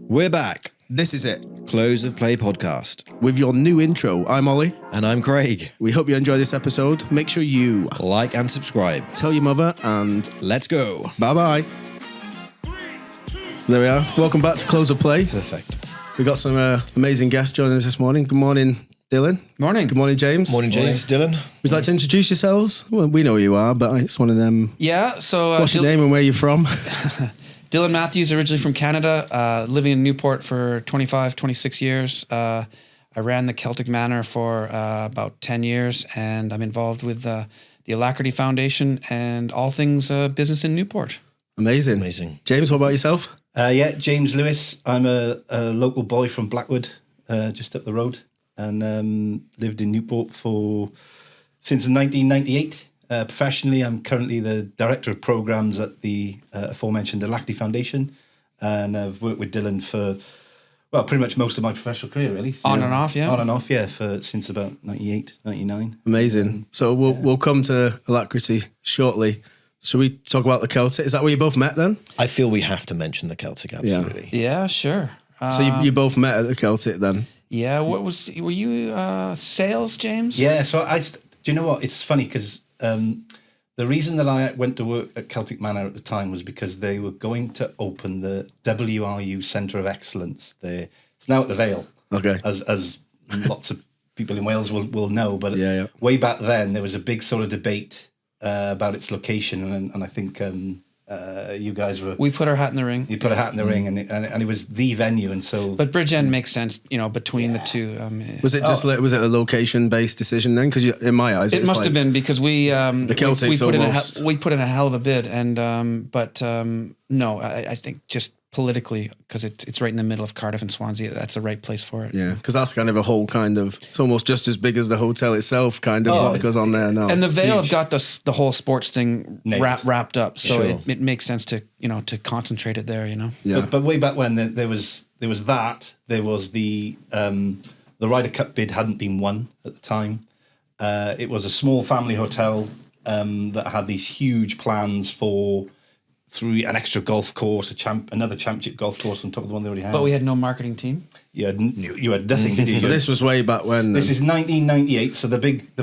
We're back. This is it. Close of Play podcast. With your new intro, I'm Ollie. And I'm Craig. We hope you enjoy this episode. Make sure you Like and subscribe. tell your mother, and Let's go. bye-bye. There we are. Welcome back to Close of Play. Perfect. We got some amazing guests joining us this morning. Good morning, Dylan. Morning. Good morning, James. Morning, James. Dylan. Would you like to introduce yourselves? Well, we know who you are, but it's one of them. Yeah, so What's your name and where you're from? Dylan Matthews, originally from Canada, living in Newport for 25, 26 years. I ran the Celtic Manor for about 10 years, and I'm involved with the Alacrity Foundation and all things business in Newport. Amazing. Amazing. James, what about yourself? James Lewis. I'm a local boy from Blackwood, just up the road, and lived in Newport since 1998. Professionally, I'm currently the Director of Programs at the aforementioned Alacrity Foundation, and I've worked with Dylan for, pretty much most of my professional career, really. On and off, yeah? On and off, yeah, since about 98, 99. Amazing. So we'll come to Alacrity shortly. Should we talk about the Celtic? Is that where you both met then? I feel we have to mention the Celtic, absolutely. Yeah, sure. So you both met at the Celtic then? Yeah, were you sales, James? Yeah, so do you know what? It's funny because the reason that I went to work at Celtic Manor at the time was because they were going to open the WRU Centre of Excellence there. It's now at the Vale. Okay. As lots of people in Wales will know, but Yeah. way back then there was a big sort of debate about its location, and I think you guys were. We put our hat in the ring. You put a hat in the ring, and it was the venue, and so. But Bridge End makes sense, between the two. Was it just was it a location based decision then? Because in my eyes, It must have been because we the Celtics we put in a hell of a bid, and no, I think just politically, because it's right in the middle of Cardiff and Swansea, that's the right place for it. Yeah, because that's kind of a whole kind of, it's almost just as big as the hotel itself, kind of what goes on there now. And the Vale have got the whole sports thing wrapped up, so Sure. it makes sense to concentrate it there. Yeah. But way back when there was that, there was the Ryder Cup bid hadn't been won at the time. It was a small family hotel that had these huge plans through an extra golf course, another championship golf course on top of the one they already had. But we had no marketing team. You had nothing to do. So this was way back when. This is 1998, so the big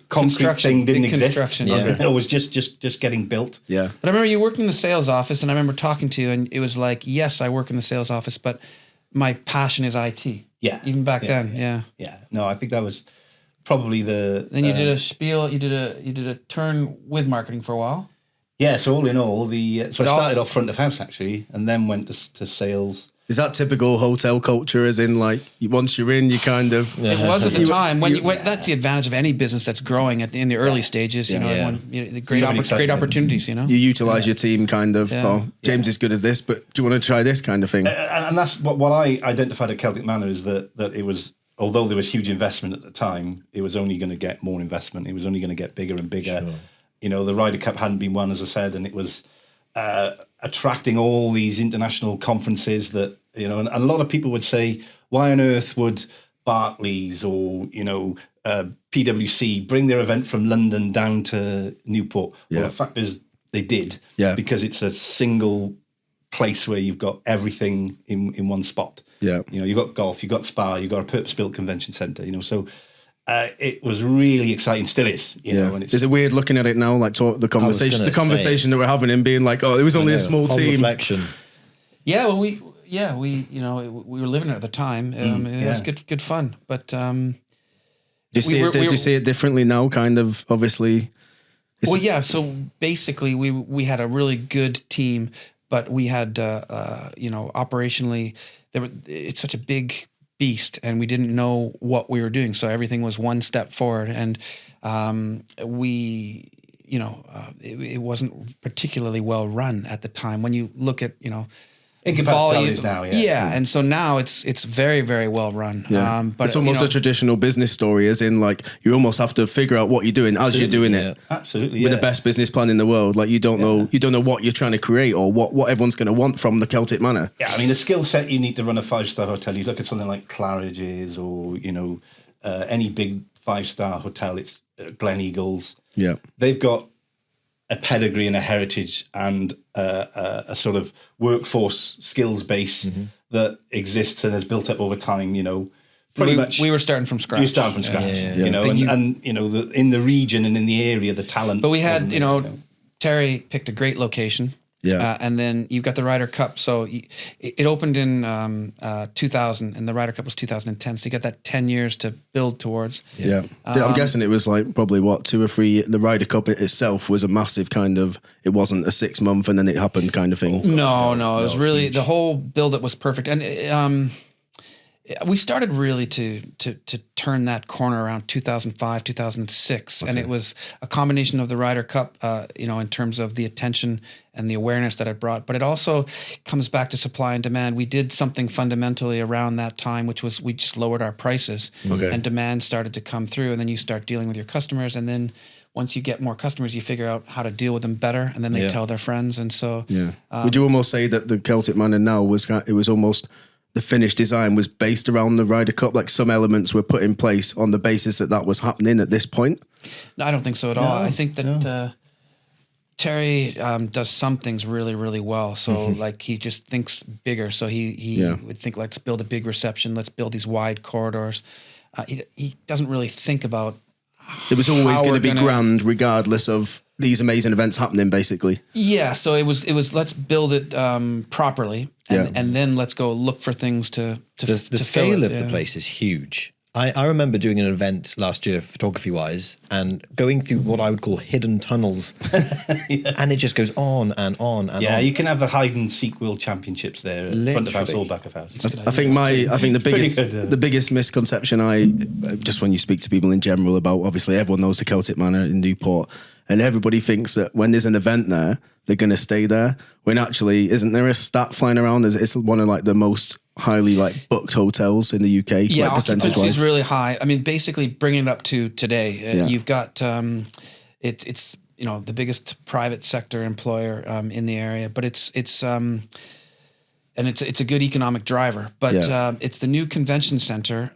concrete thing didn't exist. Yeah. It was just getting built. Yeah. But I remember you worked in the sales office, and I remember talking to you, and it was like, yes, I work in the sales office, but my passion is IT. Yeah. Even back then, yeah. Yeah. No, I think that was probably the. Then you did a spiel. You did a turn with marketing for a while. Yeah, so all in all, I started off front of house actually, and then went to sales. Is that typical hotel culture, as in like once you're in, you kind of... It was at the time. When that's the advantage of any business that's growing in the early stages. The great opportunities. You utilise your team kind of. Yeah. Oh, James is good at this, but do you want to try this kind of thing? And that's what I identified at Celtic Manor is that it was, although there was huge investment at the time, it was only going to get more investment. It was only going to get bigger and bigger. Sure. The Ryder Cup hadn't been won, as I said, and it was attracting all these international conferences that, and a lot of people would say, why on earth would Barclays or, PwC bring their event from London down to Newport? Yeah. Well, the fact is they did, because it's a single place where you've got everything in one spot. Yeah. You've got golf, you've got spa, you've got a purpose-built convention centre, so... it was really exciting, still is. And is it weird looking at it now, like the conversation that we're having and being like, oh, it was only a small team. Reflection. Yeah, well, we were living it at the time. It was good fun. But do you see it differently now? Kind of, obviously. So basically, we had a really good team, but we had operationally, it's such a big beast, and we didn't know what we were doing, so everything was one step forward, and it wasn't particularly well run at the time. When you look at in comparison to now, and so now it's very, very well run. Yeah. But it's almost a traditional business story, as in like you almost have to figure out what you're doing as you're doing it. Absolutely, with the best business plan in the world. Like you don't know what you're trying to create or what everyone's going to want from the Celtic Manor. Yeah, I mean, the skill set you need to run a 5-star hotel. You look at something like Claridge's or any big 5-star hotel. It's Glen Eagles. Yeah, they've got a pedigree and a heritage and a sort of workforce skills base that exists and has built up over time, you know. Pretty much, we were starting from scratch. You start from scratch, you know, and you know, in the region and in the area, the talent. But we had, you know, Terry picked a great location. Yeah. And then you've got the Ryder Cup. So it opened in 2000 and the Ryder Cup was 2010. So you got that 10 years to build towards. Yeah. I'm guessing it was like probably 2 or 3 years. The Ryder Cup itself was a massive kind of, it wasn't a 6 month and then it happened kind of thing. No, it was really, huge. The whole build up was perfect. And we started really to turn that corner around 2005, 2006. Okay. And it was a combination of the Ryder Cup, you know, in terms of the attention and the awareness that it brought. But it also comes back to supply and demand. We did something fundamentally around that time, which was we just lowered our prices and demand started to come through. And then you start dealing with your customers. And then once you get more customers, you figure out how to deal with them better. And then they tell their friends. And so... Yeah. Would you almost say that the Celtic Manor now it was almost... the finished design was based around the Ryder Cup, like some elements were put in place on the basis that was happening at this point? No, I don't think so at all. I think that Terry does some things really, really well. So like he just thinks bigger. So he would think, let's build a big reception. Let's build these wide corridors. He doesn't really think about it was always going to be grand regardless of these amazing events happening, basically. Yeah, so it was let's build it properly, and then let's go look for things to the scale of the place is huge. I remember doing an event last year, photography-wise, and going through what I would call hidden tunnels, and it just goes on and on and on. Yeah, you can have the hide-and-seek world championships there, front of house or back of house. I think the biggest misconception just when you speak to people in general about, obviously everyone knows the Celtic Manor in Newport, and everybody thinks that when there's an event there, they're going to stay there. When actually, isn't there a stat flying around? It's one of like the most highly like booked hotels in the UK. Yeah, like percentage-wise. Occupancy is really high. I mean, basically bringing it up to today, you've got it's you know the biggest private sector employer in the area, but it's and it's a good economic driver. But it's the new convention center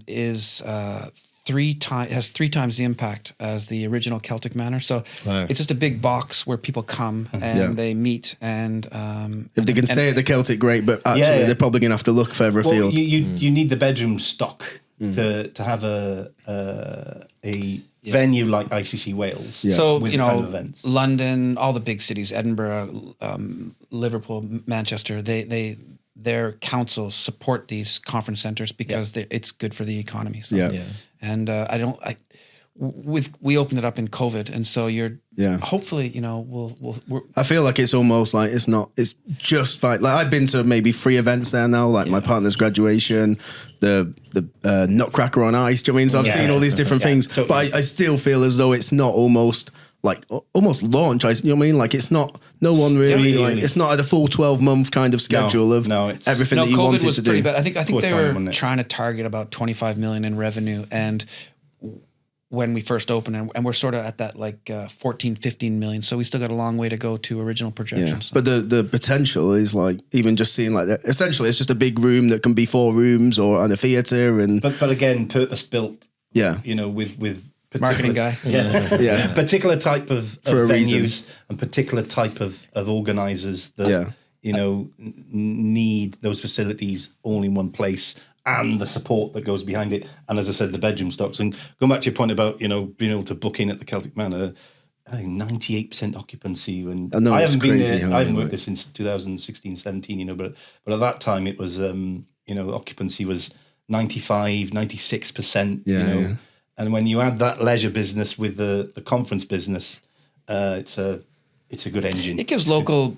is. Has 3 times the impact as the original Celtic Manor. So it's just a big box where people come and they meet. And if they can stay at the Celtic, great, but actually they're probably going to have to look further afield. You need the bedroom stock to have a venue like ICC Wales. Yeah. So, with you know, kind of events. London, all the big cities, Edinburgh, Liverpool, Manchester, their councils support these conference centers because it's good for the economy. So. Yeah. And we opened it up in COVID, and so hopefully, you know, I feel like it's almost like it's just like I've been to maybe 3 events there now, like my partner's graduation, the Nutcracker on Ice. Do you know what I mean? So I've seen all these different things, totally. But I still feel as though it's not almost launch. You know what I mean? Like it's not. No one really. It's not at a full 12-month kind of schedule of everything that you COVID wanted was to pretty do. Bad. I think they were trying to target about 25 million in revenue, and when we first opened, and we're sort of at that like 14, 15 million. So we still got a long way to go to original projections. Yeah. But the potential is like even just seeing like that. Essentially, it's just a big room that can be 4 rooms and a theatre and. But again, purpose built. Yeah. You know, with. Marketing guy. Yeah. Particular type of venues and particular type of organisers that, you know, need those facilities all in one place and the support that goes behind it. And as I said, the bedroom stocks. And going back to your point about, you know, being able to book in at the Celtic Manor, I think 98% occupancy. And I haven't been there. I haven't worked there since 2016, 17, you know, but at that time it was, you know, occupancy was 95, 96%, you know. Yeah. And when you add that leisure business with the conference business, it's a good engine. It gives local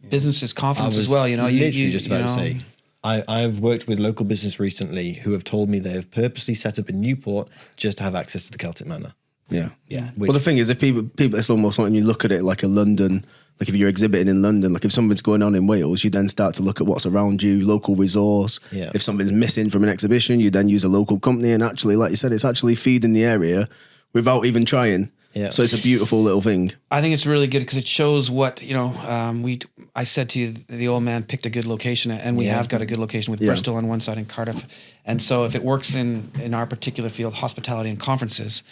businesses confidence as well. You know, literally just about to say, I've worked with local business recently who have told me they have purposely set up in Newport just to have access to the Celtic Manor. Yeah. Well, the thing is, if people, it's almost like when you look at it like a London. Like if you're exhibiting in London, like if something's going on in Wales, you then start to look at what's around you, local resource. Yeah. If something's missing from an exhibition, you then use a local company. And actually, like you said, it's actually feeding the area without even trying. Yeah. So it's a beautiful little thing. I think it's really good because it shows what, you know, I said to you, the old man picked a good location, and we have got a good location with Bristol on one side and Cardiff. And so if it works in our particular field, hospitality and conferences,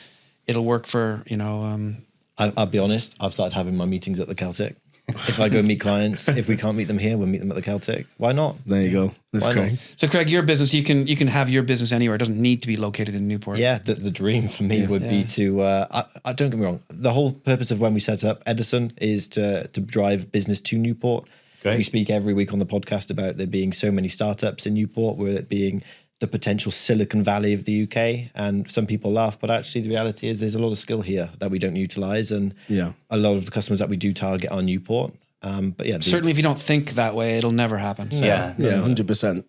it'll work for, you know, I'll be honest, I've started having my meetings at the Celtic. If I go meet clients, if we can't meet them here, we'll meet them at the Celtic. Why not? There you go. That's Craig. So Craig, your business, you can have your business anywhere. It doesn't need to be located in Newport. Yeah, the dream for me would be to, I don't get me wrong, the whole purpose of when we set up Edison is to drive business to Newport. Great. We speak every week on the podcast about there being so many startups in Newport, where it being the potential Silicon Valley of the UK. And some people laugh, but actually the reality is there's a lot of skill here that we don't utilize. And a lot of the customers that we do target are Newport. But yeah, certainly if you don't think that way, it'll never happen. So. Yeah, 100%.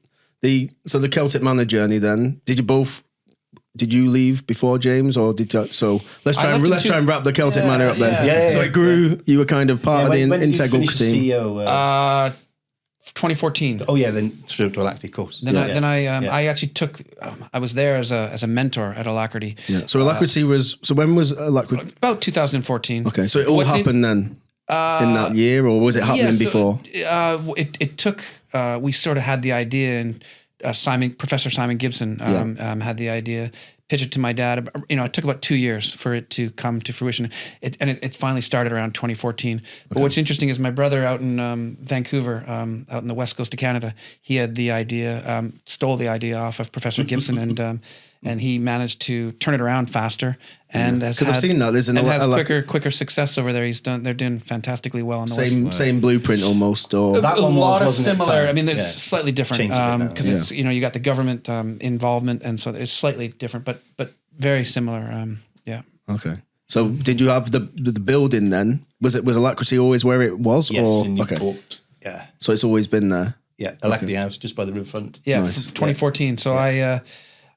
So the Celtic Manor journey then, did you leave before James, or did you? So let's try and wrap the Celtic Manor up then. Yeah. So it grew. You were kind of part of the integral team. CEO, 2014. Oh yeah, then straight to Alacrity course. Then I actually took. I was there as a mentor at Alacrity. Yeah. So Alacrity was. So when was Alacrity? About 2004. Okay. So it all happened then in that year, or was it happening before? It took. We sort of had the idea, and Professor Simon Gibson had the idea. Pitched it to my dad. It took about 2 years for it to come to fruition. It finally started around 2014. But what's interesting is my brother out in Vancouver, out in the west coast of Canada, he had the idea, stole the idea off of Professor Gibson, and he managed to turn it around faster. And because I've seen that there's quicker success over there. They're doing fantastically well on the west. Same blueprint almost, or a lot of similar. I mean, it's slightly different because it's you got the government involvement, and so it's slightly different, but very similar. Okay. So did you have the building then? Was Alacrity always where it was? Yes, or? in Newport. Yeah. So it's always been there. Yeah, Alacrity House, just by the riverfront. Yeah, nice. 2014. So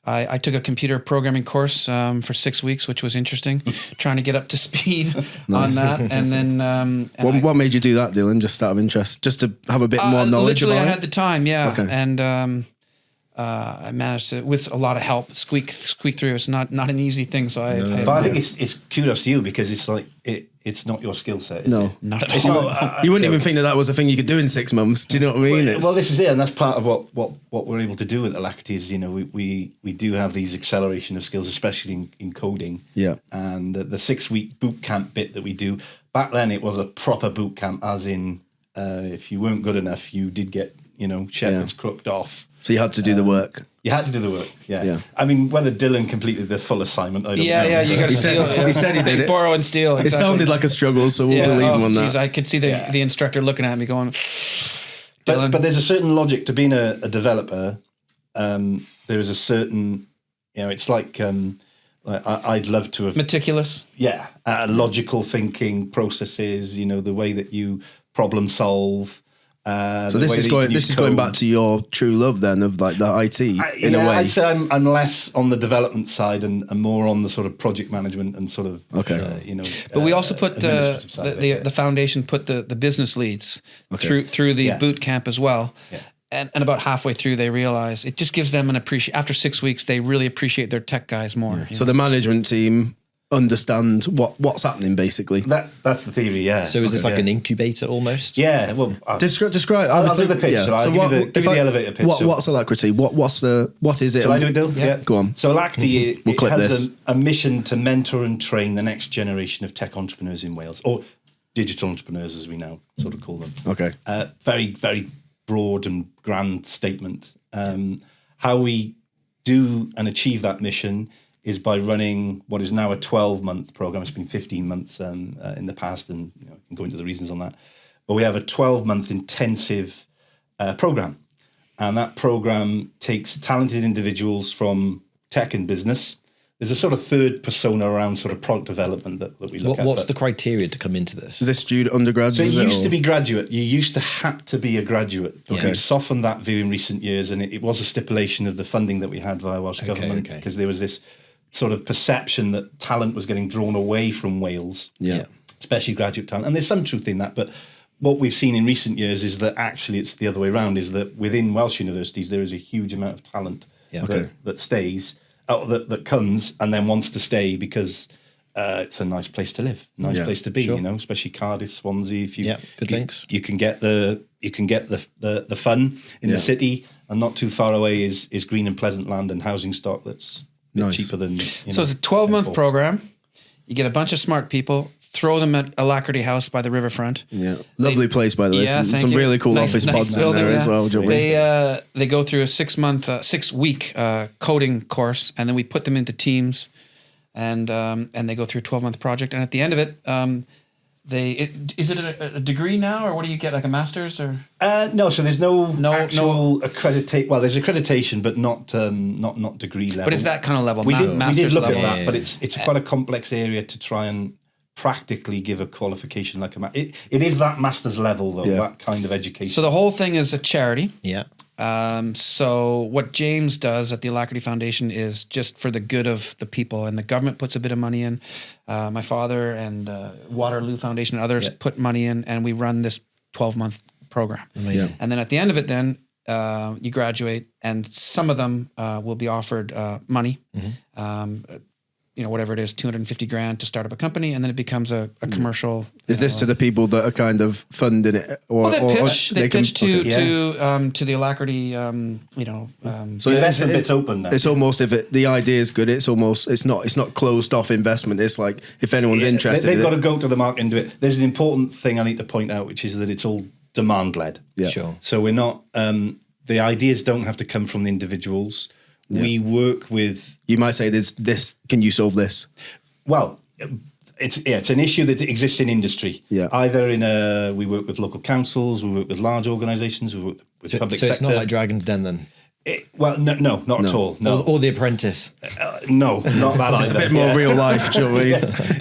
I took a computer programming course for 6 weeks, which was interesting, trying to get up to speed on that. And then... what made you do that, Dylan, just out of interest? Just to have a bit more knowledge about it? I had the time, and I managed to, with a lot of help, squeak through. It's not an easy thing, so But I think it's kudos to you, because it's like... It's not your skill set. No, not at all. You wouldn't even think that was a thing you could do in 6 months. Do you know what I mean? Well, this is it, and that's part of what we're able to do at Alacrity is, we do have these acceleration of skills, especially in coding. Yeah. And the 6-week boot camp bit that we do, back then it was a proper boot camp, as in if you weren't good enough, you did get, shepherds crooked off. So you had to do the work. You had to do the work, yeah. I mean, whether Dylan completed the full assignment, I don't know. Yeah, you got to steal. He said he did it. Borrow and steal. Exactly. It sounded like a struggle, so we'll believe him on that. I could see the instructor looking at me going, But there's a certain logic to being a developer. There is a certain, it's like I'd love to have... Meticulous. Yeah, logical thinking processes, the way that you problem solve. So this is going back to your true love then of like the IT in a way. I'd say I'm less on the development side and more on the sort of project management and sort of But we also put the foundation put the business leads through the boot camp as well. Yeah. And about halfway through, they realize it just gives them an appreciation. After 6 weeks, they really appreciate their tech guys more. Yeah. So the management team understand what's happening basically. That's the theory, yeah. So is this like an incubator almost? Yeah. Well, describe. I'll do the pitch. Yeah. So give you the elevator pitch. What's Alacrity? What is it? Shall I do it, Dill? Yeah. Go on. So Alacrity has a mission to mentor and train the next generation of tech entrepreneurs in Wales, or digital entrepreneurs as we now sort of call them. Okay. Very, very broad and grand statement. How we do and achieve that mission is by running what is now a 12-month program. It's been 15 months in the past, and I can go into the reasons on that. But we have a 12-month intensive program, and that program takes talented individuals from tech and business. There's a sort of third persona around sort of product development that we look at. What's the criteria to come into this? Is this student undergrads? So it used to be graduate. You used to have to be a graduate. But we've softened that view in recent years, and it was a stipulation of the funding that we had via Welsh Government, because there was this sort of perception that talent was getting drawn away from Wales, especially graduate talent. And there's some truth in that, but what we've seen in recent years is that actually it's the other way around, is that within Welsh universities there is a huge amount of talent that stays, that comes and then wants to stay because it's a nice place to live, nice place to be, especially Cardiff, Swansea. If you good links. You can get the fun in the city, and not too far away is green and pleasant land and housing stock that's cheaper than... So it's a 12-month program. You get a bunch of smart people. throw them at Alacrity House by the riverfront. Yeah, lovely place by the way. Yeah, Some you. really cool office pods in there as well. They go through a 6-week coding course, and then we put them into teams, and they go through a 12-month project. And at the end of it, is it a degree now, or what do you get, like a master's or? No, so there's no actual accreditation. Well, there's accreditation, but not degree level. But it's that kind of level. We did look level. at that, but it's quite a complex area to try and practically give a qualification like a it is that master's level though, that kind of education. So the whole thing is a charity. Yeah. So what James does at the Alacrity Foundation is just for the good of the people, and the government puts a bit of money in. My father and Waterloo Foundation and others put money in, and we run this 12-month program. Amazing. And then at the end of it, then you graduate, and some of them will be offered money. Whatever it is, $250,000 to start up a company, and then it becomes a commercial. Is this to the people that are kind of funding it, or they pitch to the Alacrity? So the investment bit's open now. It's almost the idea is good. It's not closed off investment. It's like if anyone's interested, they've got to go to the market and do it. There's an important thing I need to point out, which is that it's all demand led. Yeah, sure. So we're not. The ideas don't have to come from the individuals. Yeah. We work with. You might say, "This. Can you solve this?" Well, it's an issue that exists in industry. Yeah. Either we work with local councils, we work with large organisations, we work with public sector. So it's not like Dragon's Den then. No, not at all. No, or The Apprentice. No, not that either. It's a bit more real life, Joey.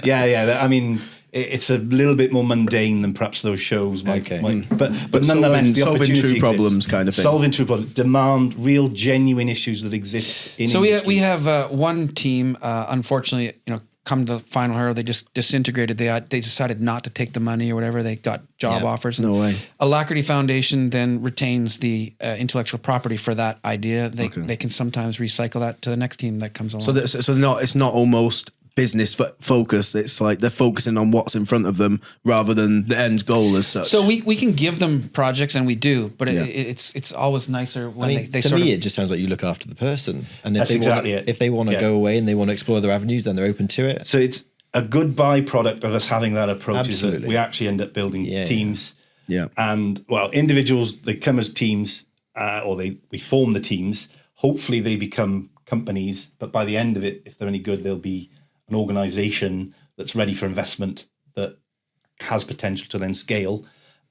Yeah. I mean, it's a little bit more mundane than perhaps those shows might. But nonetheless, the solving opportunity true problems exists. kind of thing. Solving true problems, demand real, genuine issues that exist in industry. So we have one team, unfortunately, come to the final hurdle, they just disintegrated. They decided not to take the money or whatever. They got job offers. No way. Alacrity Foundation then retains the intellectual property for that idea. They can sometimes recycle that to the next team that comes along. So it's not almost business focus. It's like they're focusing on what's in front of them rather than the end goal as such. So we can give them projects, and we do, but it's always nicer when they to me it just sounds like you look after the person, and if they want to go away and they want to explore their avenues, then they're open to it. So it's a good byproduct of us having that approach. Absolutely. Is that we actually end up building teams. Yeah. And individuals, they come as teams, or we form the teams. Hopefully they become companies, but by the end of it, if they're any good, they'll be an organization that's ready for investment, that has potential to then scale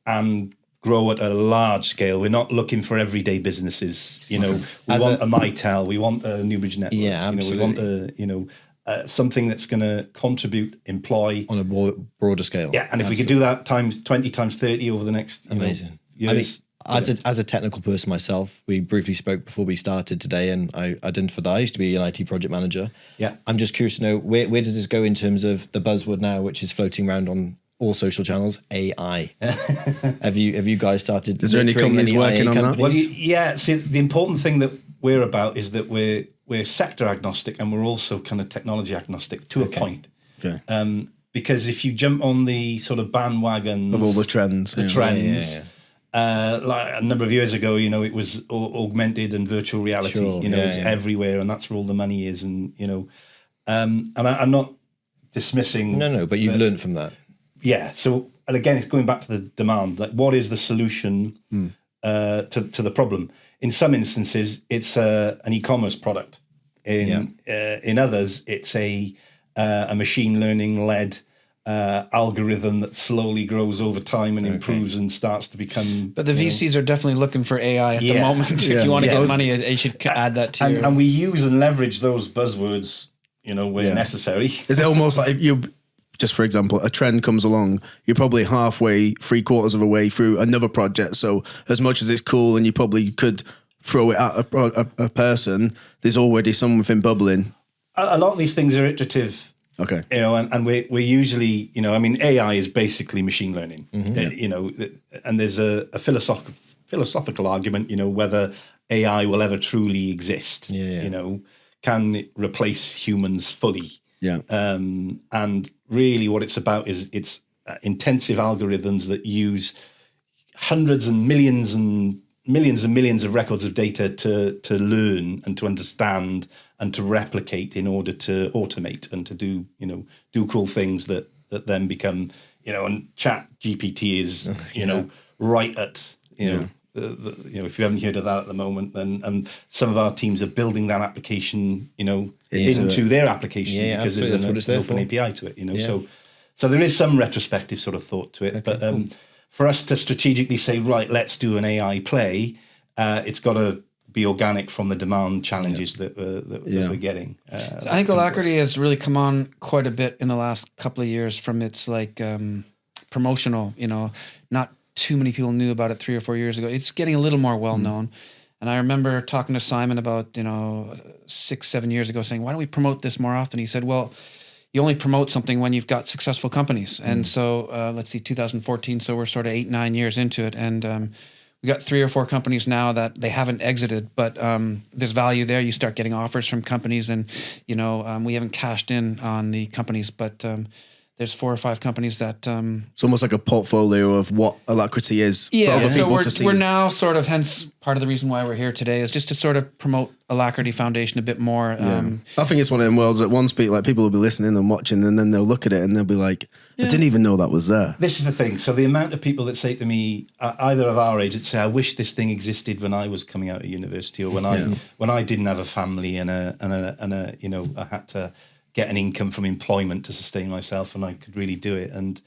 and grow at a large scale. We're not looking for everyday businesses. We want a Mitel, we want a Newbridge Networks. Yeah, absolutely. We want something that's going to contribute, employ on a more broader scale. Yeah, and if we could do that times 20, times 30 over the next amazing years. As a technical person myself, we briefly spoke before we started today, and I identified that I used to be an IT project manager. Yeah, I'm just curious to know where does this go in terms of the buzzword now, which is floating around on all social channels, AI. Have you guys started? Is there any companies working on that? Well, see, the important thing that we're about is that we're sector agnostic, and we're also kind of technology agnostic to a point. Okay. Because if you jump on the sort of bandwagons of all the trends, Yeah. Like a number of years ago, it was augmented and virtual reality. Sure, it's everywhere, and that's where all the money is. And and I'm not dismissing. No, but you've learned from that. Yeah. So, and again, it's going back to the demand. Like, what is the solution to the problem? In some instances, it's an e-commerce product. In others, it's a machine learning led algorithm that slowly grows over time and improves and starts to become. But the VCs are definitely looking for AI at the moment. If you want to get money, you should add that to and we use and leverage those buzzwords, where necessary. Is it almost like if you, just for example, a trend comes along, you're probably halfway, 3/4 of a way through another project. So as much as it's cool and you probably could throw it at a person, there's already something bubbling. A lot of these things are iterative. Okay. And we're usually, AI is basically machine learning, and there's a philosophical argument, whether AI will ever truly exist. Can it replace humans fully? Yeah. And really what it's about is it's intensive algorithms that use hundreds and millions of records of data to learn and to understand and to replicate in order to automate and to do cool things that that then become, and Chat GPT is, right at, if you haven't heard of that at the moment, then and some of our teams are building that application, into their application because there's an open API to it, So there is some retrospective sort of thought to it, but cool. For us to strategically say, right, let's do an AI play, it's got to be organic from the demand challenges that we're getting. I think Alacrity has really come on quite a bit in the last couple of years from its promotional, not too many people knew about it 3 or 4 years ago. It's getting a little more well-known. And I remember talking to Simon about, 6-7 years ago saying, why don't we promote this more often? He said, well, you only promote something when you've got successful companies. And so let's see, 2014. So we're sort of 8-9 years into it. And we got 3 or 4 companies now that they haven't exited, but there's value there. You start getting offers from companies and, we haven't cashed in on the companies, but there's 4 or 5 companies that... it's almost like a portfolio of what Alacrity is for other people to see. We're now sort of, hence part of the reason why we're here today is just to sort of promote Alacrity Foundation a bit more. I think it's one of them worlds that once people will be listening and watching, and then they'll look at it and they'll be like, I didn't even know that was there. This is the thing. So the amount of people that say to me, either of our age, that say, I wish this thing existed when I was coming out of university or when I didn't have a family and I had to get an income from employment to sustain myself, and I could really do it. And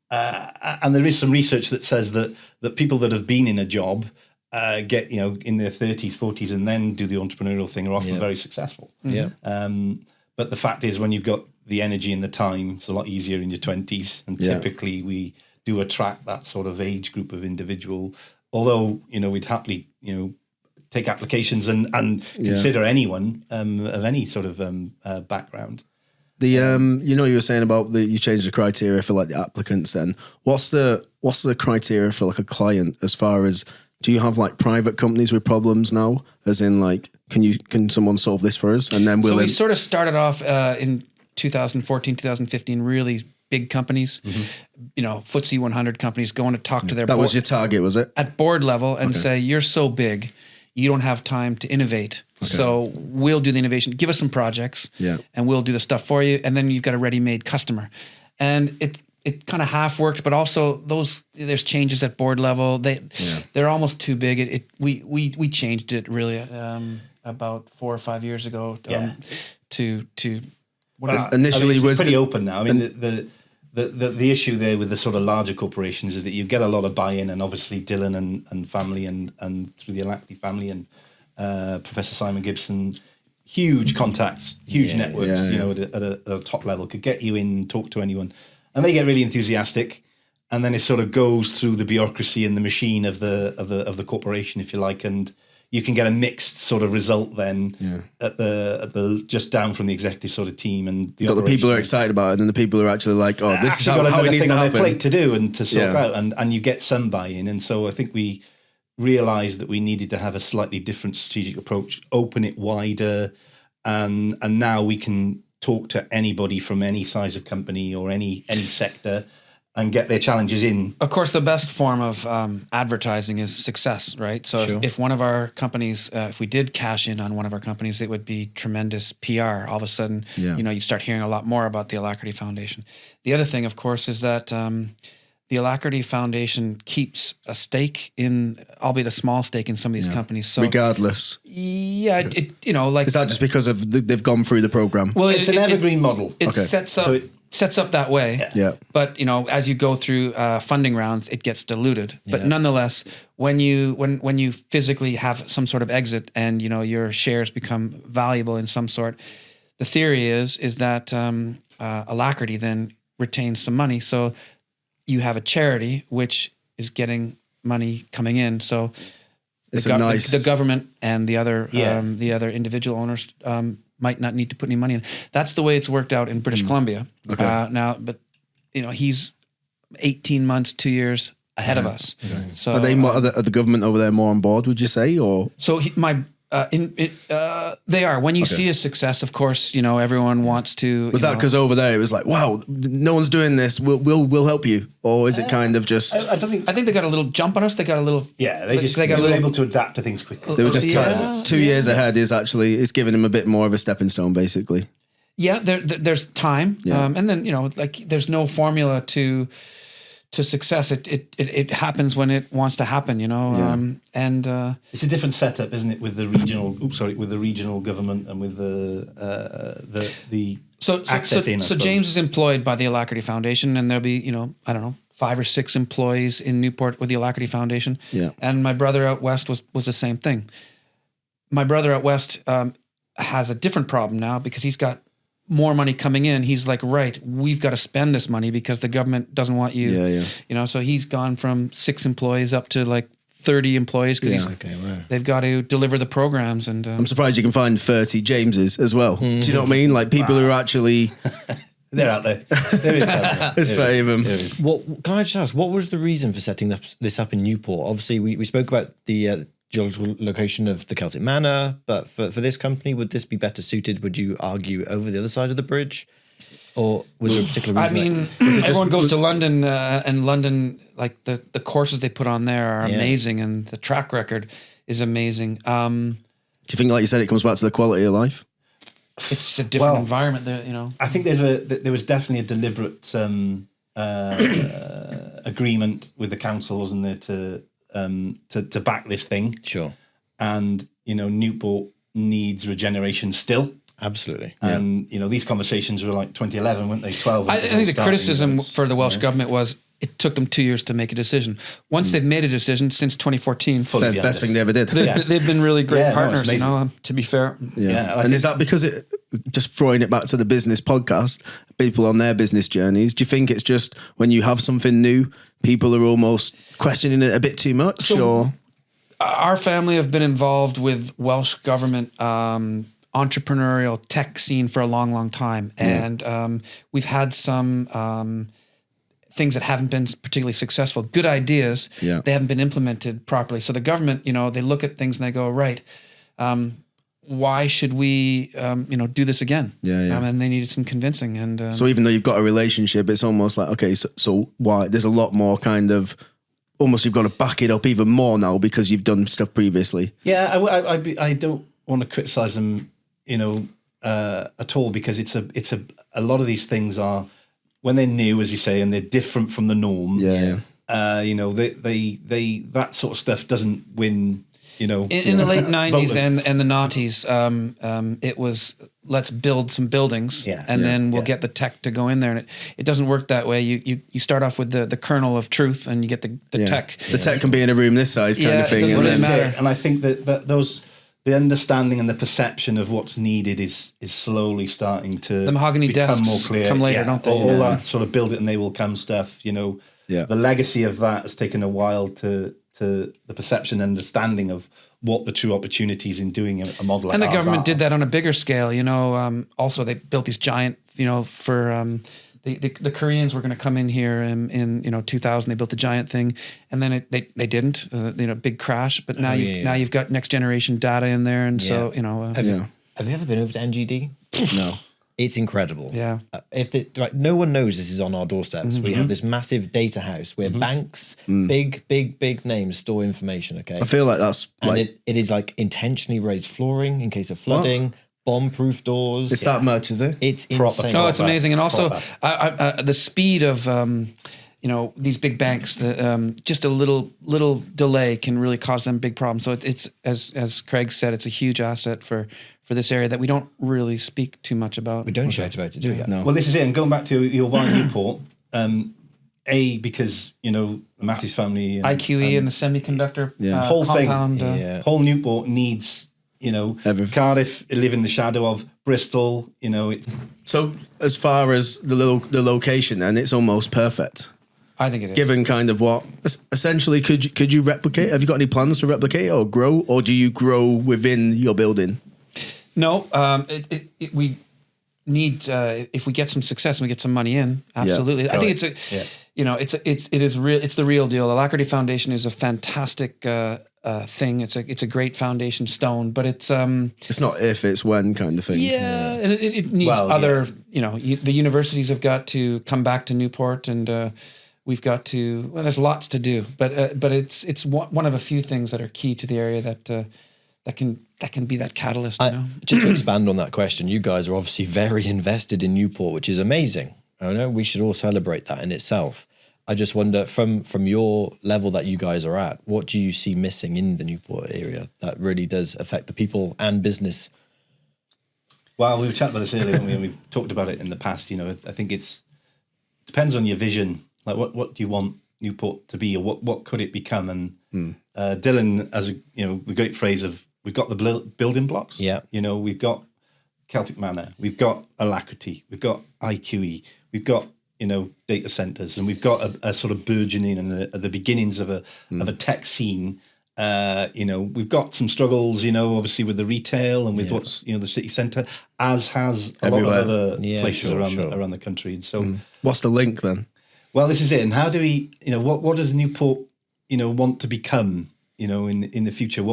there is some research that says that people that have been in a job get in their 30s, 40s, and then do the entrepreneurial thing are often very successful. Yeah. But the fact is, when you've got the energy and the time, it's a lot easier in your 20s, and typically we do attract that sort of age group of individual. Although we'd happily take applications and consider anyone of any sort of background. The you were saying about you changed the criteria for like the applicants. Then what's the criteria for like a client as far as, do you have like private companies with problems now? As in like, can someone solve this for us? And then we sort of started off in 2014, 2015, really big companies, FTSE 100 companies going to talk to their board. That was your target, was it? At board level and say, you're so big, you don't have time to innovate. Okay. So we'll do the innovation. Give us some projects and we'll do the stuff for you. And then you've got a ready-made customer. And it kind of half worked, but also there's changes at board level. They're almost too big. We changed it really about 4 or 5 years ago to initially was pretty open now. I mean, the issue there with the sort of larger corporations is that you get a lot of buy-in, and obviously Dylan and family and through the Alacrity family and Professor Simon Gibson, huge contacts, huge networks, at a top level, could get you in, talk to anyone, and they get really enthusiastic, and then it sort of goes through the bureaucracy and the machine of the corporation, if you like, and you can get a mixed sort of result then at the just down from the executive sort of team, and the people are excited about it, and then the people are actually like, oh, this is how it needs to happen. Their plate to do and to sort out, and you get some buy-in. And so I think we realised that we needed to have a slightly different strategic approach, open it wider, and now we can talk to anybody from any size of company or any sector and get their challenges in. Of course, the best form of advertising is success, right? So if one of our companies, if we did cash in on one of our companies, it would be tremendous PR. All of a sudden, you start hearing a lot more about the Alacrity Foundation. The other thing, of course, is that the Alacrity Foundation keeps a stake in, albeit a small stake in some of these companies. So regardless. Yeah, is that just because they've gone through the program? Well, it's an evergreen model. It sets up that way. Yeah. But as you go through funding rounds, it gets diluted. But nonetheless, when you physically have some sort of exit and your shares become valuable in some sort, the theory is that Alacrity then retains some money. So you have a charity which is getting money coming in. So the government and the other individual owners might not need to put any money in. That's the way it's worked out in British Columbia now. But he's 18 months, 2 years ahead of us. Okay. So are the government over there more on board? Would you say, or so they are. When you see a success, of course, everyone wants to. Was that because over there it was like, wow, no one's doing this. We'll help you, or is it kind of just? I think they got a little jump on us. They got a little. Yeah, they were able to adapt to things quickly. They were just 2 years ahead. It's giving them a bit more of a stepping stone, basically. Yeah, there's time, and then like there's no formula to success. It happens when it wants to happen, and it's a different setup, isn't it, with the regional government and with the access in. So James is employed by the Alacrity Foundation, and there'll be I don't know 5 or 6 employees in Newport with the Alacrity Foundation. Yeah, and my brother out west was the same thing. My brother out west has a different problem now because he's got more money coming in. He's like, right, we've got to spend this money because the government doesn't want you. So he's gone from 6 employees up to like 30 employees because they've got to deliver the programs. And I'm surprised you can find 30 Jameses as well. Do you know what I mean? Like people who are actually they're out there. There is talent. There's 30 of them. Well, can I just ask, what was the reason for setting this up in Newport? Obviously, we spoke about the geological location of the Celtic Manor, but for this company, would this be better suited, would you argue, over the other side of the bridge? Or was there a particular reason? I mean, everyone goes to London, and London, like the courses they put on there are amazing, and the track record is amazing. Do you think, like you said, it comes back to the quality of life? It's a different environment there, I think there was definitely a deliberate agreement with the council, wasn't there, to back this thing. Sure. And, Newport needs regeneration still. Absolutely. And, these conversations were like 2011, weren't they? 12. I think the criticism for the Welsh government was it took them 2 years to make a decision. Once they've made a decision since 2014. The best thing they ever did. They've been really great partners, to be fair. Yeah. And is that because just throwing it back to the business podcast, people on their business journeys, do you think it's just when you have something new, people are almost questioning it a bit too much? Or our family have been involved with Welsh government entrepreneurial tech scene for a long, long time. And we've had some things that haven't been particularly successful, good ideas, they haven't been implemented properly. So the government, they look at things and they go, right, why should we, do this again? And they needed some convincing. And so even though you've got a relationship, it's almost like, okay, so why? There's a lot more kind of, almost you've got to back it up even more now because you've done stuff previously. Yeah, I don't want to criticize them, at all, because it's a lot of these things are, when they're new, as you say, and they're different from the norm. They that sort of stuff doesn't win. In the late 90s and the noughties, it was let's build some buildings and then we'll get the tech to go in there. And it doesn't work that way. You start off with the kernel of truth and you get the tech. The tech can be in a room this size kind of thing. It doesn't really matter. And I think that the understanding and the perception of what's needed is slowly starting to the mahogany become desks more clear. Come later, don't they? All that sort of build it and they will come stuff. The legacy of that has taken a while to the perception and understanding of what the true opportunities in doing a model. And the government did that on a bigger scale. Also they built these giant. For the Koreans were going to come in here in 2000. They built a giant thing, and then they didn't. Big crash. But now you've got next generation data in there, and so Have you ever been over to NGD? No. It's incredible. Yeah. No one knows this is on our doorsteps. Mm-hmm. We have this massive data house where banks, big names store information. Okay. I feel like that's it is like intentionally raised flooring in case of flooding. Bomb-proof doors. It's that much, is it? It's insane. Oh, it's amazing, and also the speed of these big banks. Just a little delay can really cause them big problems. So it's as Craig said, it's a huge asset for this area that we don't really speak too much about. We don't shout about it, do we? No. Well, this is it. And going back to your one Newport, because the Matthews family, IQE and the semiconductor whole compound, thing, whole Newport needs. Everything. Cardiff live in the shadow of Bristol. So as far as the location, then it's almost perfect. I think it is. Given kind of what essentially could you replicate? Have you got any plans to replicate or grow, or do you grow within your building? No, we need if we get some success and we get some money in, absolutely. Yeah, I think it's the real deal. Alacrity Foundation is a fantastic thing. It's a great foundation stone, but it's not if, it's when kind of thing. Yeah, and it needs other. The universities have got to come back to Newport, and we've got to. Well, there's lots to do, but it's one of a few things that are key to the area that that can be that catalyst. Just to expand on that question, you guys are obviously very invested in Newport, which is amazing. I know we should all celebrate that in itself. I just wonder, from your level that you guys are at, what do you see missing in the Newport area that really does affect the people and business? Well, we were chatting about this earlier, and we've talked about it in the past. I think it depends on your vision. Like, what do you want Newport to be, or what could it become? And Dylan has the great phrase of, we've got the building blocks. Yeah. We've got Celtic Manor, we've got Alacrity, we've got IQE, we've got data centers, and we've got a sort of burgeoning and the beginnings of a tech scene. We've got some struggles, obviously with the retail and with what's the city centre, as has everywhere. Lot of other places around the country. And so, what's the link then? Well, this is it. And how do we, what does Newport, want to become, in the future?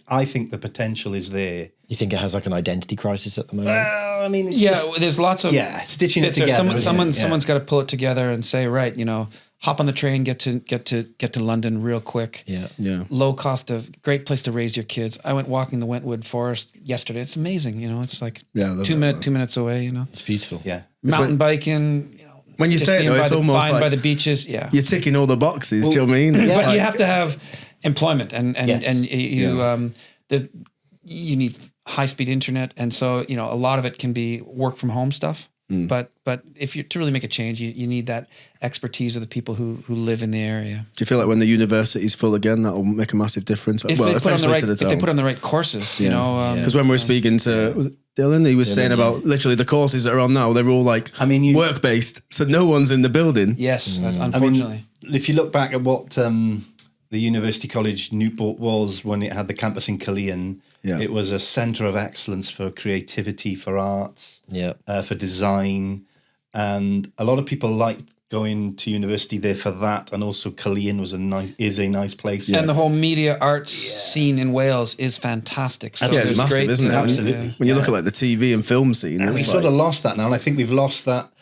I think the potential is there. You think it has like an identity crisis at the moment? Well, I mean, there's lots of stitching it together. Someone's got to pull it together and say, right, hop on the train, get to London real quick. Yeah. Low cost great place to raise your kids. I went walking the Wentwood Forest yesterday. It's amazing. It's like 2 minutes away. It's beautiful. Yeah. Mountain biking. When you say it, though, it's almost like by the beaches. Yeah. You're ticking all the boxes. Do you know what I mean? But you have to have employment, and you need high-speed internet, and so a lot of it can be work from home stuff. But if you're to really make a change, you need that expertise of the people who live in the area. Do you feel like when the university's full again, that will make a massive difference? If they put on the right courses, because when we were speaking to Dylan, he was saying about literally the courses that are on now, they're all like work based, so no one's in the building. Yes, unfortunately. If you look back at what the University College Newport was when it had the campus in Killeen, it was a centre of excellence for creativity, for arts, for design, and a lot of people liked going to university there for that, and also Killeen is a nice place. And the whole media arts scene in Wales is fantastic. So it's massive, great, isn't it? Absolutely. When you look at like the TV and film scene, and we sort of lost that now, and I think we've lost that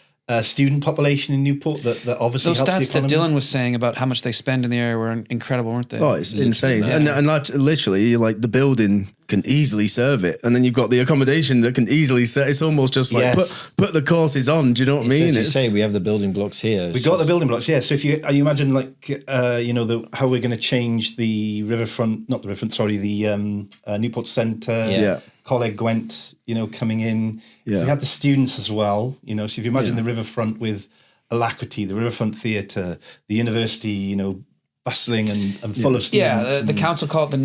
student population in Newport that obviously those helps stats the that Dylan was saying about how much they spend in the area were incredible, weren't they? Oh, it's insane. And literally, like, the building can easily serve it, and then you've got the accommodation that can easily serve. It's almost just like put the courses on. Do you know what I mean? As you say, we have the building blocks here. We got the building blocks, So if you imagine how we're going to change the Newport Centre, Coleg Gwent, coming in. Yeah. We had the students as well, so if you imagine the riverfront with Alacrity, the Riverfront Theatre, the university, bustling and full of students. Yeah, the council call it the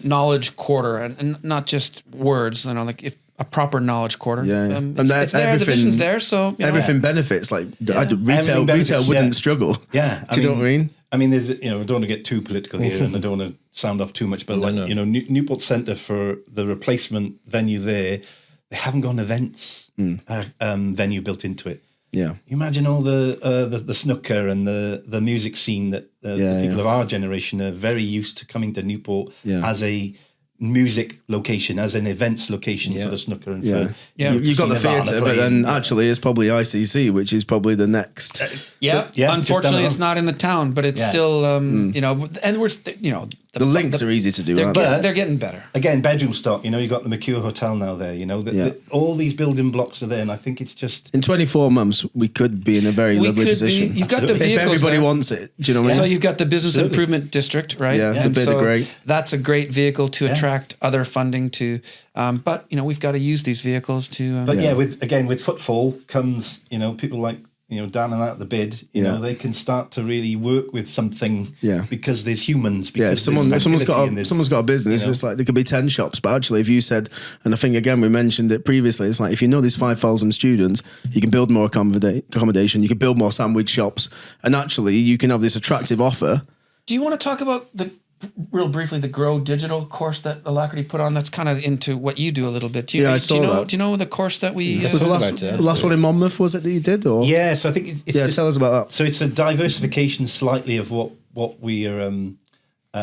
knowledge quarter, and not just words, like if a proper knowledge quarter. Yeah. And it's there, the vision's there, so everything benefits. Like retail wouldn't struggle. Yeah. Do you know what I mean? I mean, there's, I don't want to get too political here, and I don't want to sound off too much, but Newport Centre, for the replacement venue there, they haven't got an events venue built into it. Yeah, you imagine all the snooker and the music scene that the people of our generation are very used to coming to Newport as a music location, as an events location for the snooker and for you've got the theatre, but then actually it's probably ICC, which is probably the next. Unfortunately, it's not in the town, but it's still and we're the links are easy to do. They're getting better. Again, bedroom stock. You got the McCure Hotel now there. All these building blocks are there, and I think it's just in 24 months we could be in a very lovely position. You've got the vehicles if everybody there. wants it. Do you know what I mean? So you've got the business improvement district, right? Yeah, and the bid are great. That's a great vehicle to attract other funding to. But we've got to use these vehicles to. With footfall comes people like. Down and out the bid, they can start to really work with something because there's humans. If someone's got a business, it's like there could be 10 shops. But actually, if you said, and I think again we mentioned it previously, it's like if there's 5,000 students, you can build more accommodation, you can build more sandwich shops, and actually you can have this attractive offer. Do you want to talk about real briefly the Grow Digital course that Alacrity put on? That's kind of into what you do a little bit. I saw that. Do you know the course that we... Was the last one in Monmouth, was it, that you did? Or? Yeah, so I think it's just... tell us about that. So it's a diversification slightly of what we are,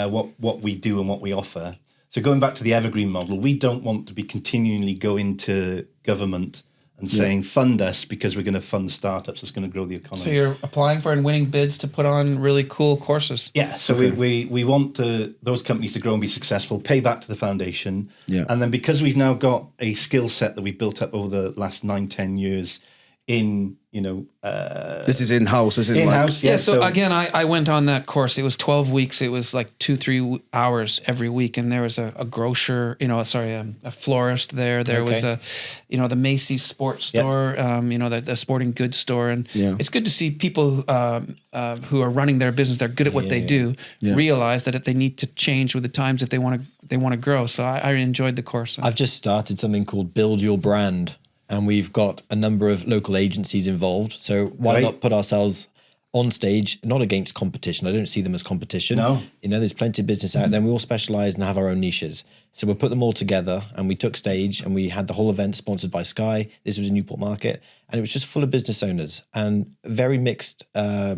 what we do and what we offer. So going back to the evergreen model, we don't want to be continually going to government and saying, fund us because we're going to fund startups that's going to grow the economy. So you're applying for and winning bids to put on really cool courses. Yeah, so we want those companies to grow and be successful, pay back to the foundation. Yeah. And then because we've now got a skill set that we built up over the last 9-10 years in, this is in-house, isn't it? in-house. Yeah, so again, I went on that course. It was 12 weeks. It was like 2-3 hours every week. And there was a grocer, a florist there. There was the Macy's sports store, the sporting goods store. And it's good to see people who are running their business, they're good at what they do, realize that they need to change with the times if they want to grow. So I enjoyed the course. I've just started something called Build Your Brand. And we've got a number of local agencies involved. So why not put ourselves on stage, not against competition. I don't see them as competition. No. There's plenty of business out there. We all specialize and have our own niches. So we put them all together and we took stage and we had the whole event sponsored by Sky. This was a Newport market and it was just full of business owners and very mixed, I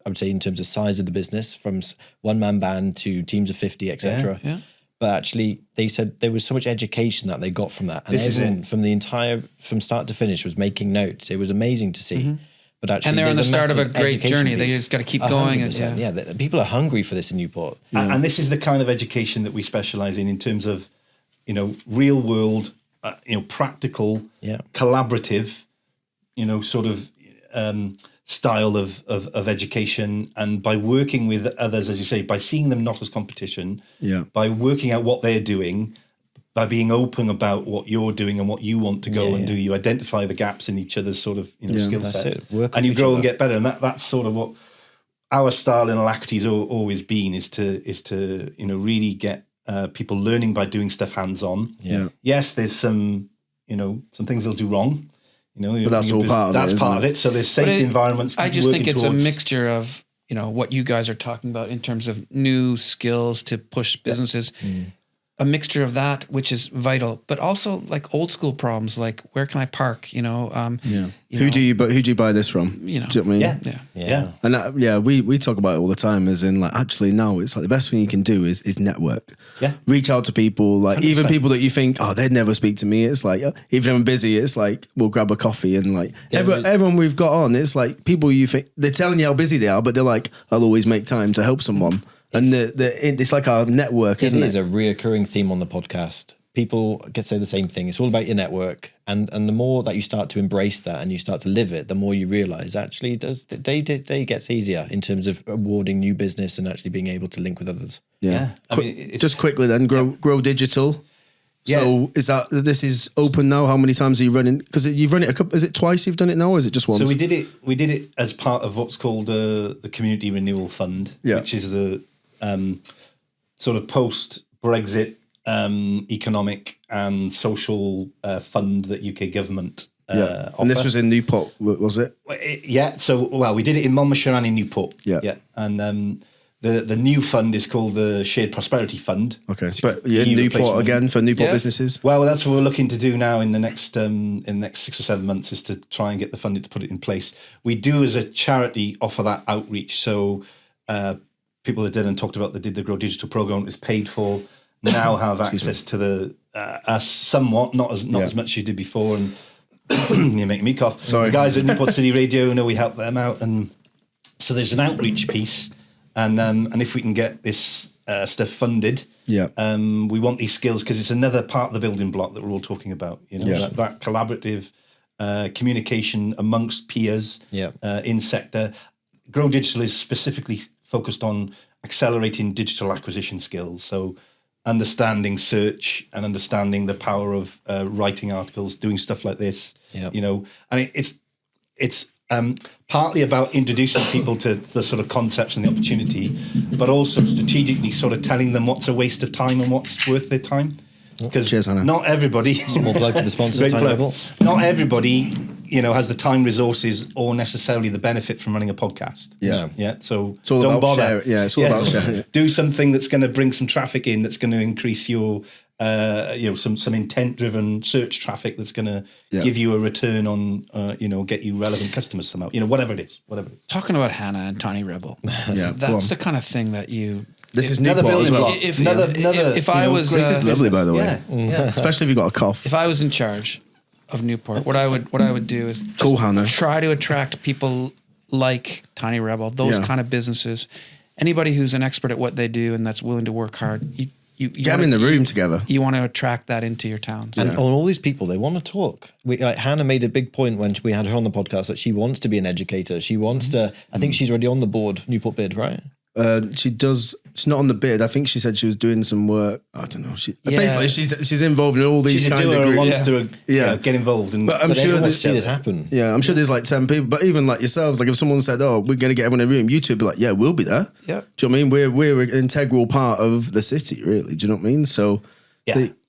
would say, in terms of size of the business, from one-man band to teams of 50, etc. Yeah. But actually, they said there was so much education that they got from that. And everyone from start to finish was making notes. It was amazing to see. But actually, and they're on the start of a great education journey. piece. They just got to keep going. 100%, people are hungry for this in Newport. And this is the kind of education that we specialize in terms of, real world, practical, collaborative, sort of style of education. And by working with others, as you say, by seeing them not as competition, by working out what they're doing, by being open about what you're doing and what you want to go and do, you identify the gaps in each other's sort of skill set, and you grow and get better. And that's sort of what our style in Alacrity has always been, is to really get people learning by doing stuff hands on. Yes, there's some things they'll do wrong. But that's all part of it. That's part of it. So there's safe environments. I just think it's a mixture of what you guys are talking about in terms of new skills to push businesses. A mixture of that, which is vital, but also like old school problems, like where can I park? Who do you buy this from? Do you know what I mean? Yeah. And we talk about it all the time, as in, like, actually now it's like the best thing you can do is network. Yeah. Reach out to people, like 100%. Even people that you think, they'd never speak to me. It's like, even if I'm busy, it's like, we'll grab a coffee, and like everyone we've got on, it's like people you think they're telling you how busy they are, but they're like, I'll always make time to help someone. And it's like our network, isn't it? It is a reoccurring theme on the podcast. People say the same thing. It's all about your network. And the more that you start to embrace that and you start to live it, the more you realize actually the day gets easier in terms of awarding new business and actually being able to link with others. Yeah. Just quickly then, grow digital. So this is open now? How many times are you running? Because you've run it is it twice you've done it now, or is it just once? So we did it as part of what's called the Community Renewal Fund, which is the sort of post-Brexit economic and social fund that UK government offer. And this was in Newport, was it? So we did it in Monmouthshire and in Newport. Yeah. And the new fund is called the Shared Prosperity Fund. Okay, but in Newport again for Newport businesses. Well, that's what we're looking to do now in the next 6 or 7 months, is to try and get the funding to put it in place. We do, as a charity, offer that outreach. So people that did and talked about that did the Grow Digital program is paid for. Now have access to the us somewhat, not as much as you did before. And you're making me cough. Sorry, the guys at Newport City Radio, we help them out, and so there's an outreach piece. And if we can get this stuff funded, we want these skills, because it's another part of the building block that we're all talking about. That collaborative communication amongst peers in sector. Grow Digital is specifically focused on accelerating digital acquisition skills. So understanding search and understanding the power of writing articles, doing stuff like this. And it's partly about introducing people to the sort of concepts and the opportunity, but also strategically sort of telling them what's a waste of time and what's worth their time. Because not everybody... Small plug to the sponsor. Not everybody, has the time, resources, or necessarily the benefit from running a podcast. So it's all don't about bother. It's all about sharing. Do something that's going to bring some traffic in, that's going to increase your... some intent-driven search traffic that's going to give you a return on, get you relevant customers somehow. Whatever it is. Talking about Hannah and Tiny Rebel, that's the kind of thing that you. This is Newport as well. If I was, this is lovely, by the way. Especially if you got a cough. If I was in charge, of Newport. What I would do is Cool, Hannah. try to attract people like Tiny Rebel, those kind of businesses. Anybody who's an expert at what they do and that's willing to work hard, you Get them in the room together. You want to attract that into your towns. And all these people, they want to talk. Hannah made a big point when we had her on the podcast that she wants to be an educator. She wants to, I think she's already on the board, Newport Bid, right? She does. She's not on the bid. I think she said she was doing some work. I don't know. Basically she's involved in all these She's a kind doer of who groups. wants to get involved. But I'm sure everyone wants there's to see this happen. Yeah, I'm sure there's like 10 people. But even like yourselves, like if someone said, "Oh, we're going to get everyone in a room," you two would be like, "Yeah, we'll be there." Yeah. Do you know what I mean? We're an integral part of the city, really. Do you know what I mean? So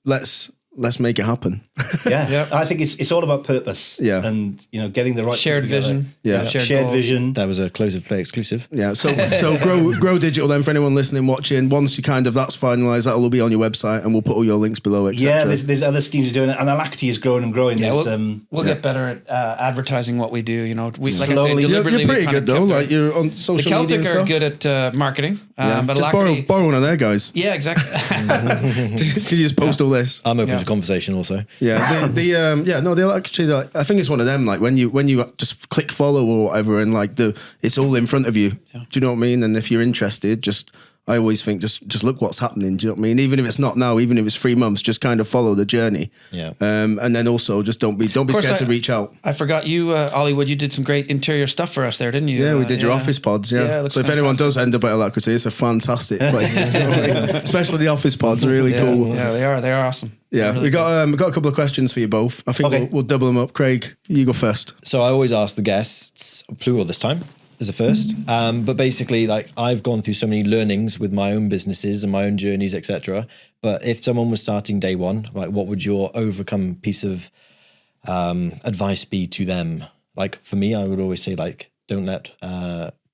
let's make it happen. Yeah. I think it's all about purpose. Yeah. And getting the right shared people together. vision. Yeah. Shared goals. vision. That was a Close of Play exclusive. Yeah, so grow digital then for anyone listening, watching. Once you that's finalised, that'll all be on your website, and we'll put all your links below, etc. Yeah, there's other schemes you're doing, and Alacrity is growing and growing. Yeah, There's, we'll get better at advertising what we do. We, like Slowly. I say, You're deliberately. pretty good though. Like you're on the social media Celtic and are stuff. good at marketing, Yeah. but Just Alacrity. borrow one of their guys. Yeah, exactly. Can you just post all this? I'm open Yeah. to conversation also. Yeah, they'll actually. I think it's one of them. Like when you just click follow or whatever, and like it's all in front of you. Do you know what I mean? And if you're interested, I always think just look what's happening. Do you know what I mean? Even if it's not now, even if it's 3 months, just kind of follow the journey. Yeah. And then also just don't be scared to reach out. I forgot you, Ollie. You did some great interior stuff for us there, didn't you? Yeah, we did your office pods. Yeah. Yeah, it looks So if anyone fantastic. does end up at Alacrity, it's a fantastic place. You know what I mean? Especially the office pods, really cool. Yeah, they are awesome. Yeah, Really we got a couple of questions for you both. I think Okay. we'll double them up. Craig, you go first. So I always ask the guests, plural this time, as a first. But basically, like I've gone through so many learnings with my own businesses and my own journeys, etc. But if someone was starting day one, like what would your overcome piece of advice be to them? Like for me, I would always say like, don't let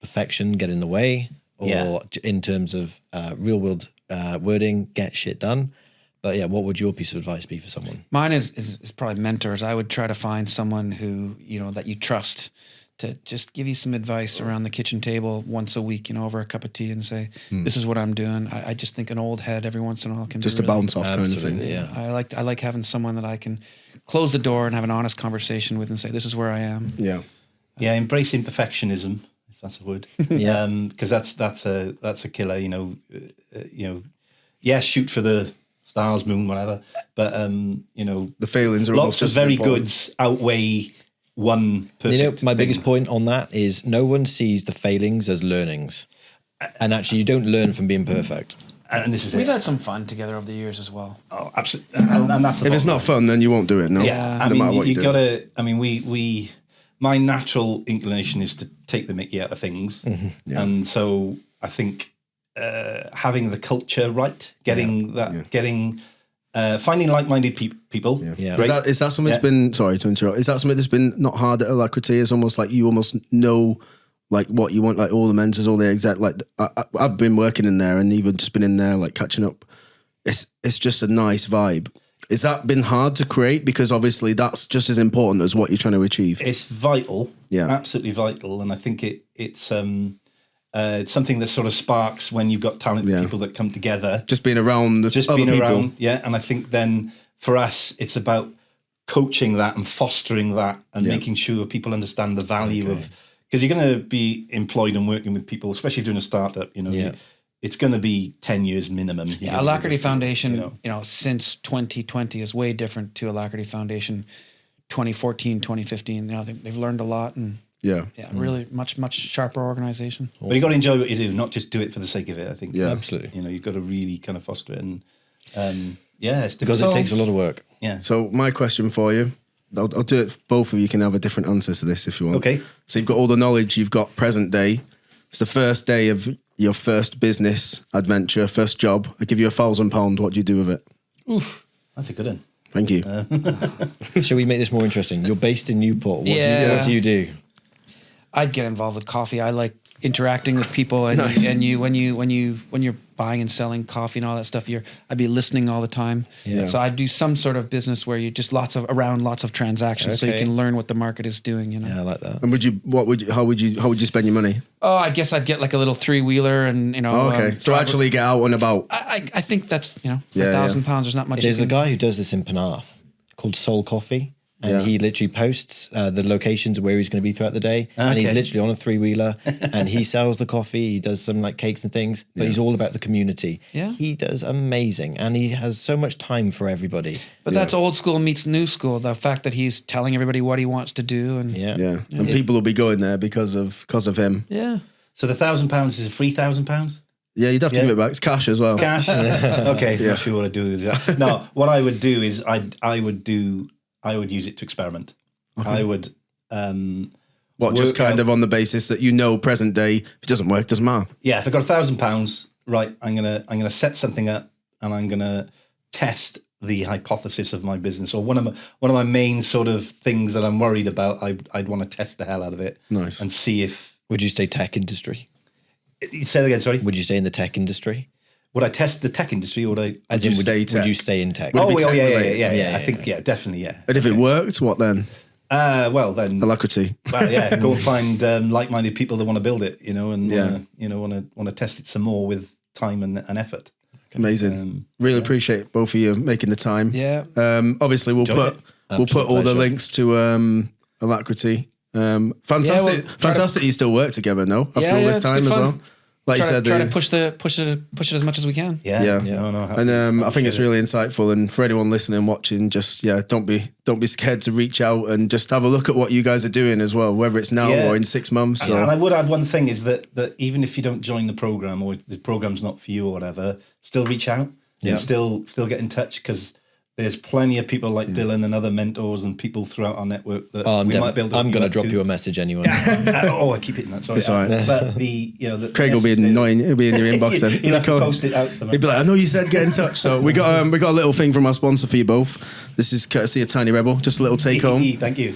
perfection get in the way, or in terms of real world wording, get shit done. But yeah, what would your piece of advice be for someone? Mine is probably mentors. I would try to find someone who that you trust to just give you some advice around the kitchen table once a week, over a cup of tea, and say, "This is what I'm doing." I just think an old head every once in a while can Just be a really, bounce off kind of thing. Yeah. I like having someone that I can close the door and have an honest conversation with and say, "This is where I am." Yeah. Yeah, embracing perfectionism, if that's a word. Yeah. Because that's a killer. Shoot for the stars, moon, whatever. But The failings are lots almost of just as very important. goods outweigh one perfect. My thing. biggest point on that is no one sees the failings as learnings. And actually, you don't learn from being perfect. And this is We've it. had some fun together over the years as well. Oh, absolutely. And that's the If it's bottom not fun, then you won't do it. No, Yeah, no matter what you do. gotta. I mean, we. My natural inclination is to take the mickey out of things, and so I think having the culture right, getting finding like-minded people. Yeah. Great. Is that something that's been? Sorry to interrupt. Is that something that's been not hard at Alacrity? It's almost like you almost know. Like what you want, like all the mentors, all the exec. Like I've been working in there, and even just been in there, like catching up. It's just a nice vibe. Has that been hard to create? Because obviously that's just as important as what you're trying to achieve. It's vital, Yeah. absolutely vital, and I think it's something that sort of sparks when you've got talented people that come together. Just being around the Just other being people. around, yeah. And I think then for us, it's about coaching that and fostering that and making sure people understand the value of. Because you're going to be employed and working with people, especially doing a startup. It's going to be 10 years minimum. Yeah, Alacrity Foundation, since 2020 is way different to Alacrity Foundation 2014, 2015. They've learned a lot and really much sharper organization. But you got to enjoy what you do, not just do it for the sake of it. I think. Yeah. Absolutely. You've got to really kind of foster it, and it's Because it takes a lot of work. Yeah. So my question for you, I'll do it. Both of you can have a different answer to this if you want. Okay. So you've got all the knowledge. You've got present day. It's the first day of your first business adventure, first job. I give you £1,000. What do you do with it? Oof, that's a good one. Thank you. Shall we make this more interesting? You're based in Newport. What do you do? I'd get involved with coffee. I like interacting with people, and Nice. when you're buying and selling coffee and all that stuff, I'd be listening all the time. Yeah. So I'd do some sort of business where you just lots of transactions, so you Okay. can learn what the market is doing. Yeah, I like that. And how would you spend your money? Oh, I guess I'd get like a little 3-wheeler, and Oh, okay. So drive- actually get out and about. I think that's for Yeah, £1,000. There's not much. There's you a can- guy who does this in Penarth called Soul Coffee. And he literally posts the locations where he's going to be throughout the day. And he's literally on a 3-wheeler and he sells the coffee. He does some like cakes and things, but he's all about the community. Yeah. He does amazing. And he has so much time for everybody. But that's old school meets new school. The fact that he's telling everybody what he wants to do. And And people will be going there because of him. Yeah. So the £1,000 is a free £1,000? Yeah, you'd have to give it back. It's cash as well. Cash? Okay, not sure what I'd do with it. No, what I would do is I would use it to experiment. Okay. I would. Just kind of on the basis that present day, if it doesn't work, doesn't matter. Yeah, if I got £1,000, right, I'm gonna set something up and I'm gonna test the hypothesis of my business, or one of my main sort of things that I'm worried about. I'd want to test the hell out of it. Nice. And see if. Would you say tech industry? Say that again. Sorry. Would you say in the tech industry? Would I test the tech industry, or would I? Would you stay in tech? Yeah. I think definitely, yeah. And if it worked, what then? Well then, Alacrity. Well, yeah, go and find like-minded people that want to build it, and want to test it some more with time and effort. Amazing. Really appreciate both of you making the time. Yeah. Obviously, we'll put all the links to Alacrity. Fantastic. Fantastic. You still work together, no? After all this time as well. Like you said, try to push it as much as we can. Yeah. No, and I think it's really insightful. And for anyone listening, watching, just don't be scared to reach out and just have a look at what you guys are doing as well, whether it's now or in 6 months. And I would add one thing is that even if you don't join the program or the program's not for you or whatever, still reach out and still get in touch, because there's plenty of people like Dylan and other mentors and people throughout our network that we might be able to. I'm going to drop you a message anyway. I keep hitting that. Sorry, it's all right. But the Craig will be annoying. He'll be in your inbox then. He'll have to post it out. He'll be like, I know you said get in touch. So we got a little thing from our sponsor for you both. This is courtesy of Tiny Rebel. Just a little take home. Thank you.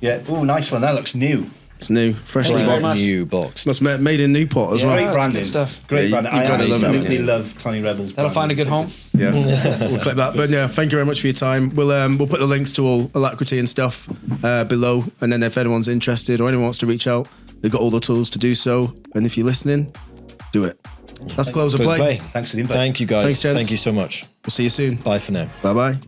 Yeah. Oh, nice one. That looks new. It's new, freshly boxed. New box. That's made in Newport as well. Great branding. Good stuff. Great branding. I absolutely love love Tiny Rebels. That'll find a good home. Yeah, we'll clip that. But yeah, thank you very much for your time. We'll put the links to all Alacrity and stuff below, and then if anyone's interested or anyone wants to reach out, they've got all the tools to do so. And if you're listening, do it. That's close of play. Thanks for the invite. Thanks, you guys. Thanks, gents. Thank you so much. We'll see you soon. Bye for now. Bye bye.